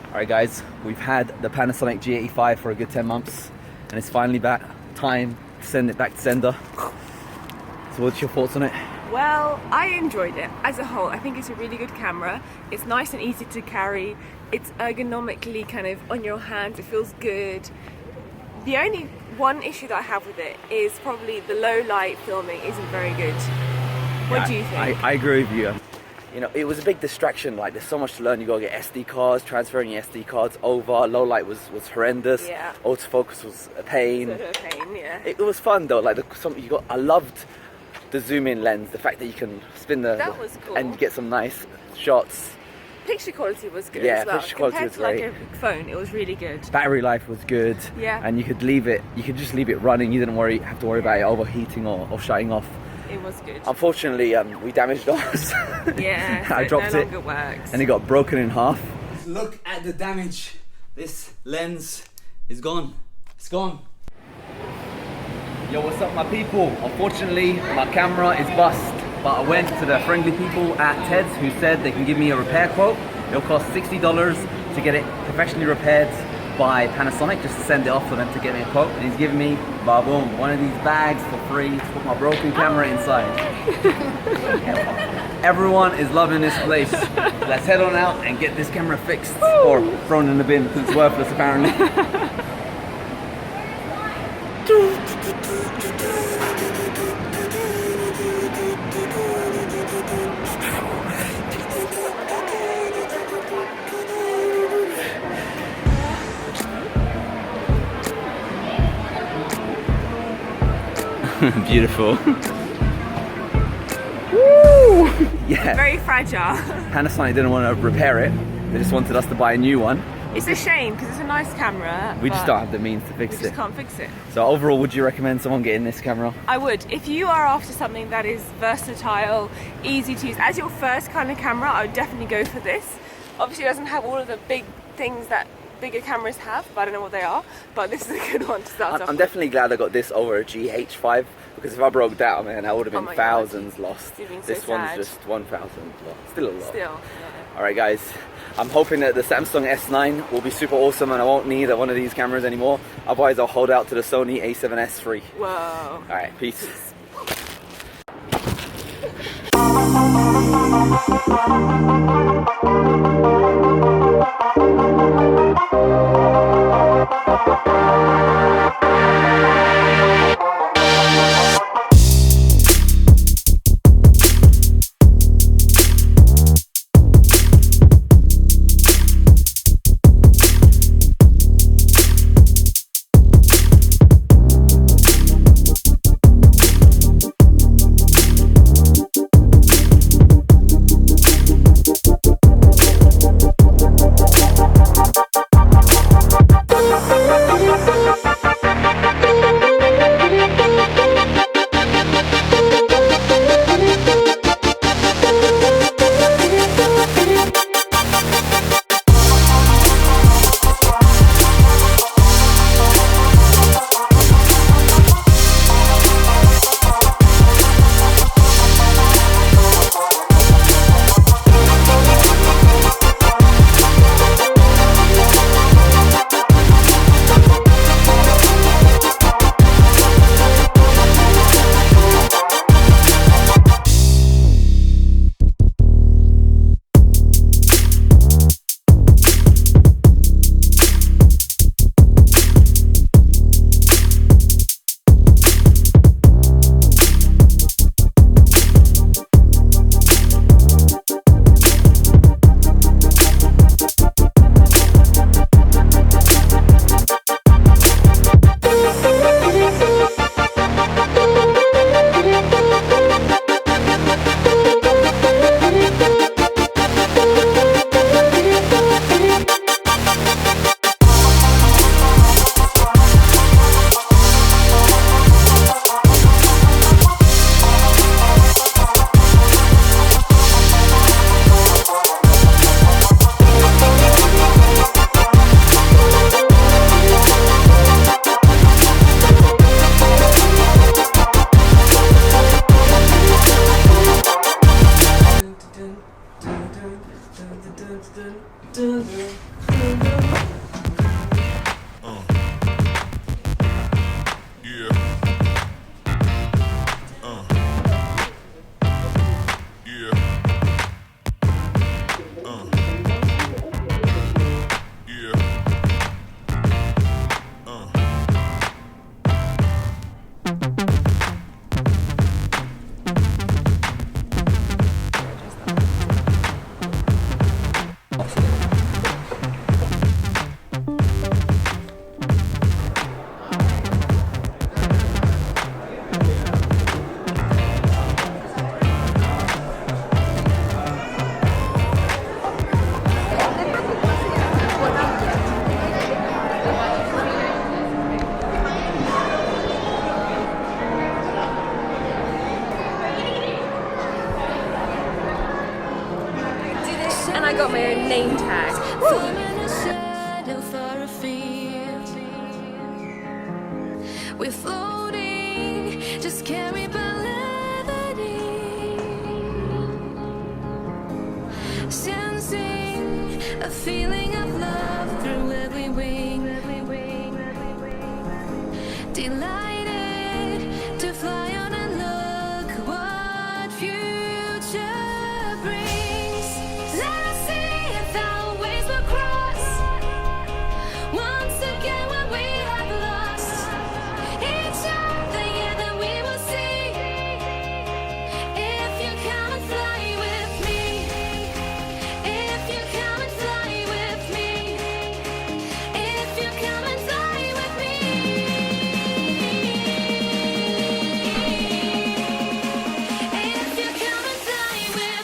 Alright guys, we've had the Panasonic G85 for a good 10 months and it's finally back time to send it back to sender. So what's your thoughts on it? Well, I enjoyed it as a whole. I think it's a really good camera. It's nice and easy to carry. It's ergonomically kind of on your hands. It feels good. The only one issue that I have with it is probably the low light filming isn't very good. What do you think? I agree with you. You know, it was a big distraction. Like, there's so much to learn. You gotta get SD cards, transferring your SD cards over. Low light was horrendous. Yeah. Autofocus was a pain. Sort of a pain, yeah. It was fun though. Like I loved the zoom in lens. The fact that you can spin That was cool. and get some nice shots. Picture quality was good Yeah, as well. picture quality was Compared to great. like a phone, it was really good. Battery life was good. Yeah. And you could leave it. You could just leave it running. You didn't have to worry about it overheating or shutting off. It was good. Unfortunately, we damaged ours. Yeah, so I dropped no it, longer works. and it got broken in half. Look at the damage. This lens is gone. It's gone. Yo, what's up, my people? Unfortunately, my camera is bust, but I went to the friendly people at Ted's who said they can give me a repair quote. It'll cost $60 to get it professionally repaired by Panasonic, just to send it off for them to get me a quote. And he's giving me, boom, one of these bags for free to put my broken camera inside. Everyone is loving this place. Let's head on out and get this camera fixed or thrown in the bin because it's worthless apparently. Beautiful. Woo! Yeah. Very fragile. Panasonic didn't want to repair it. They just wanted us to buy a new one. It's a shame because it's a nice camera. We just but don't have the means to fix we just it. can't fix it. So overall, would you recommend someone getting this camera? I would. If you are after something that is versatile, easy to use, as your first kind of camera, I would definitely go for this. Obviously it doesn't have all of the big things that bigger cameras have, but I don't know what they are, but this is a good one to start off I'm definitely glad I got this over a G85 because if I broke that, man, I would have been my thousands God. lost. You've been so This one's sad. just 1,000 lost. Still a lot. Still, yeah. Alright guys, I'm hoping that the Samsung S9 will be super awesome and I won't need one of these cameras anymore. Otherwise I'll hold out to the Sony A7S III. Whoa. Alright, peace. And I got my own name tag. We're floating, just carried by levity, sensing a feeling of love through every wing, delighted to fly on and look what future brings. Let us see if our ways will cross once again when we have lost each other, yeah, then we will see if you come and fly with me, if you come and fly with me, if you come and fly with me, if you come and fly with me.